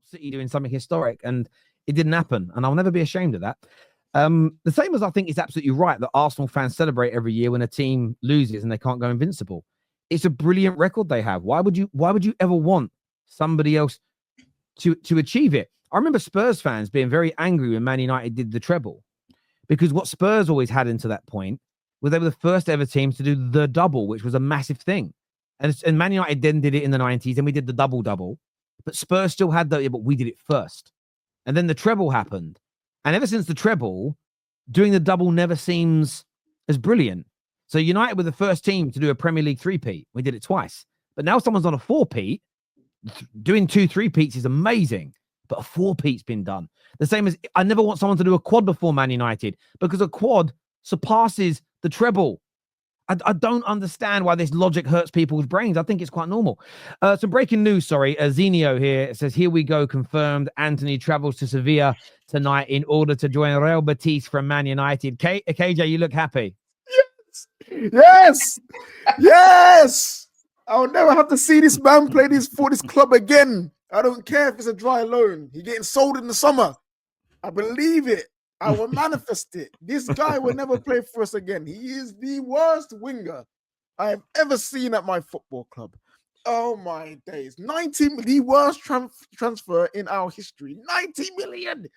City doing something historic, and it didn't happen. And I'll never be ashamed of that. The same as I think it's absolutely right that Arsenal fans celebrate every year when a team loses and they can't go invincible. It's a brilliant record they have. Why would you ever want somebody else to achieve it? I remember Spurs fans being very angry when Man United did the treble, because what Spurs always had into that point was they were the first ever team to do the double, which was a massive thing. And Man United then did it in the 90s, and we did the double. But Spurs still had that, but we did it first. And then the treble happened. And ever since the treble, doing the double never seems as brilliant. So United were the first team to do a Premier League three-peat. We did it twice. But now someone's on a four-peat. Doing 2 three-peats is amazing. But a four-peat's been done. The same as I never want someone to do a quad before Man United, because a quad surpasses the treble. I don't understand why this logic hurts people's brains. I think it's quite normal. Some breaking news, sorry. Zenio here says, here we go, confirmed. Antony travels to Sevilla tonight in order to join Real Betis from Man United. KJ, you look happy. Yes. I'll never have to see this man play for this club again. I don't care if it's a dry loan. He's getting sold in the summer. I believe it. I will manifest it. This guy will never play for us again. He is the worst winger I have ever seen at my football club. Oh my days. The worst transfer in our history. 90 million.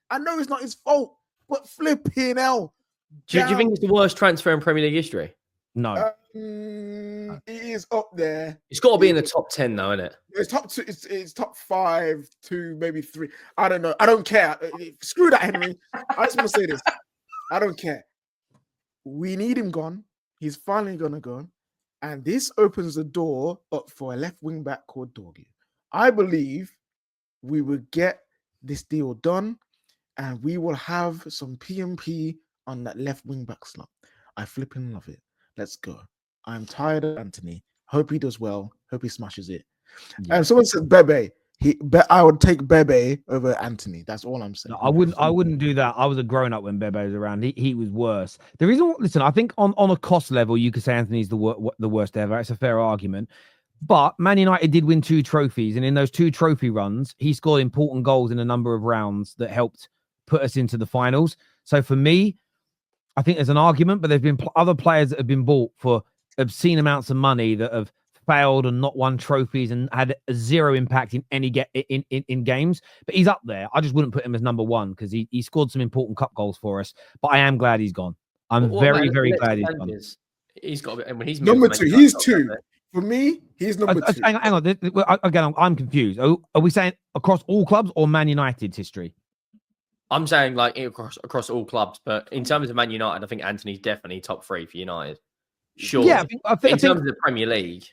I know it's not his fault, but flipping hell. Do you think it's the worst transfer in Premier League history? No. It is up there. It's got to be in the top 10 though, isn't it? It's top 2, it's top 5, 2, maybe 3. I don't know. I don't care. Screw that, Henry. I just want to say this. I don't care. We need him gone. He's finally gonna go. And this opens the door up for a left wing back called Dorgu. I believe we will get this deal done and we will have some PMP on that left wing back slot. I flipping love it. Let's go. I'm tired of Antony. Hope he does well. Hope he smashes it. Yeah. And someone said Bebe. I would take Bebe over Antony. That's all I'm saying. No, I wouldn't do that. I was a grown up when Bebe was around. He was worse. The reason, listen, I think on a cost level, you could say Anthony's the worst ever. It's a fair argument. But Man United did win 2 trophies, and in those 2 trophy runs, he scored important goals in a number of rounds that helped put us into the finals. So for me, I think there's an argument, but there's been other players that have been bought for obscene amounts of money that have failed and not won trophies and had zero impact in any in games. But he's up there. I just wouldn't put him as number 1 because he scored some important cup goals for us. But I am glad he's gone. I'm very glad he's gone. He's got. When he's number 2. He's 2 for me. He's number 2. Hang on. Again, I'm confused. Are we saying across all clubs or Man United's history? I'm saying like across all clubs, but in terms of Man United, I think Antony's definitely top 3 for United. Sure. Yeah, I think in terms of the Premier League.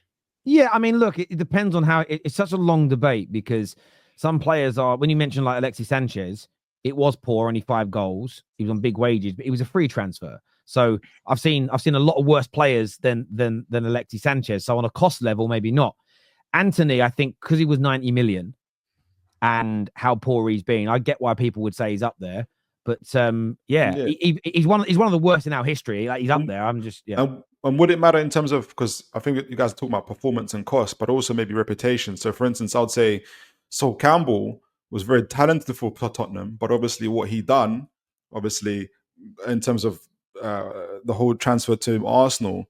Yeah, I mean, look, it depends on how. It's such a long debate because some players are. When you mention like Alexis Sanchez, it was poor, only 5 goals. He was on big wages, but he was a free transfer. So I've seen a lot of worse players than Alexis Sanchez. So on a cost level, maybe not. Antony, I think, because he was 90 million. And how poor he's been, I get why people would say he's up there, but he's one of the worst in our history. Like he's up there. I'm just And would it matter in terms of, because I think you guys are talking about performance and cost, but also maybe reputation. So, for instance, I would say Sol Campbell was very talented for Tottenham, but obviously what he done, in terms of the whole transfer to Arsenal.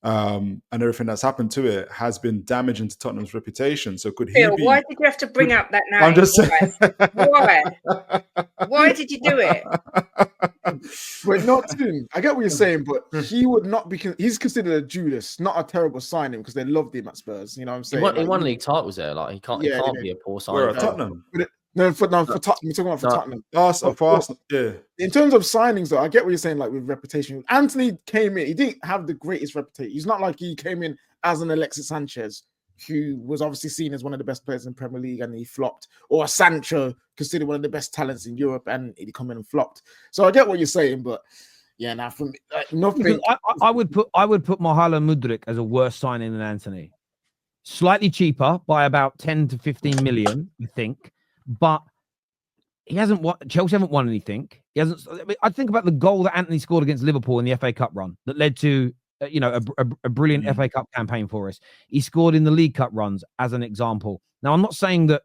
And everything that's happened to it has been damaging to Tottenham's reputation. So could he be... Why did you have to bring up that name? I'm just saying. Why did you do it? But not too. I get what you're saying, but he would not be. He's considered a Judas, not a terrible signing because they loved him at Spurs. You know what I'm saying? He won league titles there. Like he can't be a poor signing. Where at Tottenham? For Tottenham. We're talking about for Tottenham. Arsenal. Yeah. In terms of signings, though, I get what you're saying. Like with reputation, Antony came in. He didn't have the greatest reputation. He's not like he came in as an Alexis Sanchez, who was obviously seen as one of the best players in Premier League, and he flopped. Or a Sancho, considered one of the best talents in Europe, and he come in and flopped. So I get what you're saying, but yeah, now from nothing. I would put Mohamed Mudryk as a worse signing than Antony. Slightly cheaper by about 10 to 15 million, I think. But he hasn't won. Chelsea haven't won anything. He hasn't. I think about the goal that Antony scored against Liverpool in the FA Cup run that led to a brilliant FA Cup campaign for us. He scored in the League Cup runs as an example. Now I'm not saying that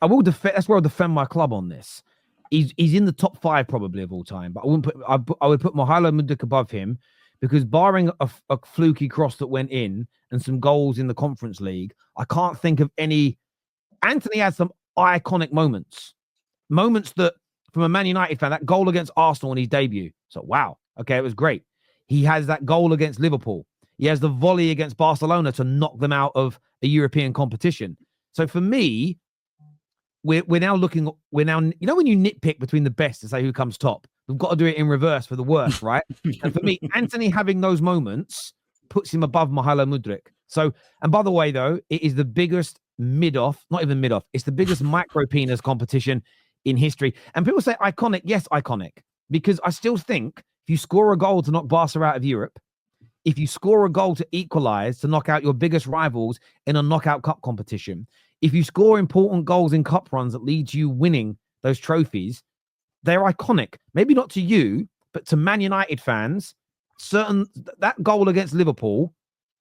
I will defend. That's where I'll defend my club on this. He's in the top 5 probably of all time, but I wouldn't put. I would put Mihajlo Mudryk above him because barring a fluky cross that went in and some goals in the Conference League, I can't think of any. Antony had some iconic moments that from a Man United fan, that goal against Arsenal in his debut. So wow, okay, it was great. He has that goal against Liverpool. He has the volley against Barcelona to knock them out of a European competition. So for me, we're now looking. When you nitpick between the best to say who comes top, we've got to do it in reverse for the worst, right? And for me, Antony having those moments puts him above Mihajlo Mudryk. So, and by the way, though, it is the biggest mid-off, not even mid-off. It's the biggest micro-penis competition in history. And people say iconic. Yes, iconic. Because I still think if you score a goal to knock Barca out of Europe, if you score a goal to equalize, to knock out your biggest rivals in a knockout cup competition, if you score important goals in cup runs that leads you winning those trophies, they're iconic. Maybe not to you, but to Man United fans, that goal against Liverpool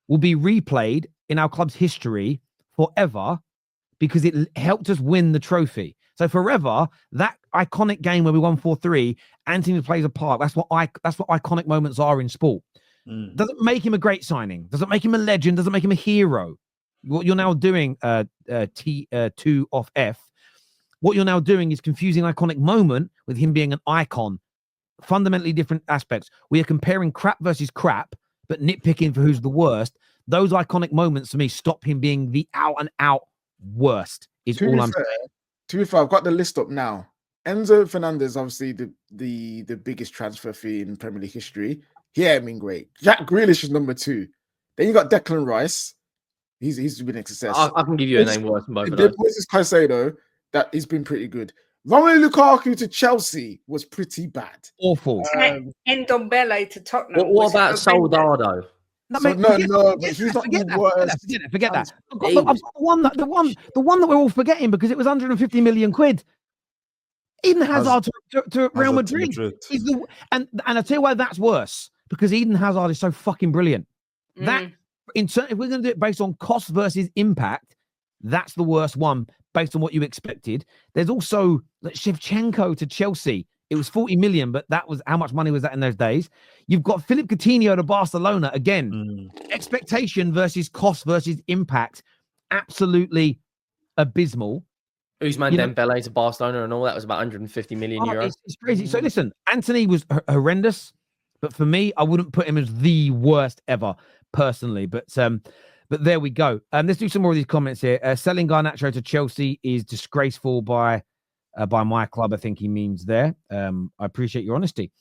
will be replayed in our club's history forever because it helped us win the trophy. So forever, that iconic game where we won 4-3, Antony plays a part. That's what iconic moments are in sport. Doesn't make him a great signing. Doesn't make him a legend. Doesn't make him a hero. What you're now doing, T2 off F, what you're now doing is confusing iconic moment with him being an icon. Fundamentally different aspects. We are comparing crap versus crap, but nitpicking for who's the worst. Those iconic moments to me stop him being the out and out worst. Is all I'm saying. To be fair, I've got the list up now. Enzo Fernandez, obviously the biggest transfer fee in Premier League history. He ain't been great. Jack Grealish is number 2. Then you got Declan Rice. He's been a success. I can give you a name worse than both of those. Moises Caicedo, that he's been pretty good. Romelu Lukaku to Chelsea was pretty bad. Awful. Ndombele to Tottenham. What about Soldado? But he's not the worst. Forget that. The one that we're all forgetting because it was 150 million quid. Eden Hazard to Real Madrid. And I tell you why that's worse, because Eden Hazard is so fucking brilliant. That if we're going to do it based on cost versus impact, that's the worst one based on what you expected. There's also Shevchenko to Chelsea. It was 40 million, but that was how much money was that in those days? You've got Philip Coutinho to Barcelona. Again, expectation versus cost versus impact. Absolutely abysmal. Ousmane Dembele to Barcelona and all that was about 150 million euros. It's crazy. So listen, Antony was horrendous, but for me, I wouldn't put him as the worst ever personally. But there we go. Let's do some more of these comments here. Selling Garnacho to Chelsea is disgraceful by my club. I think he means there. I appreciate your honesty.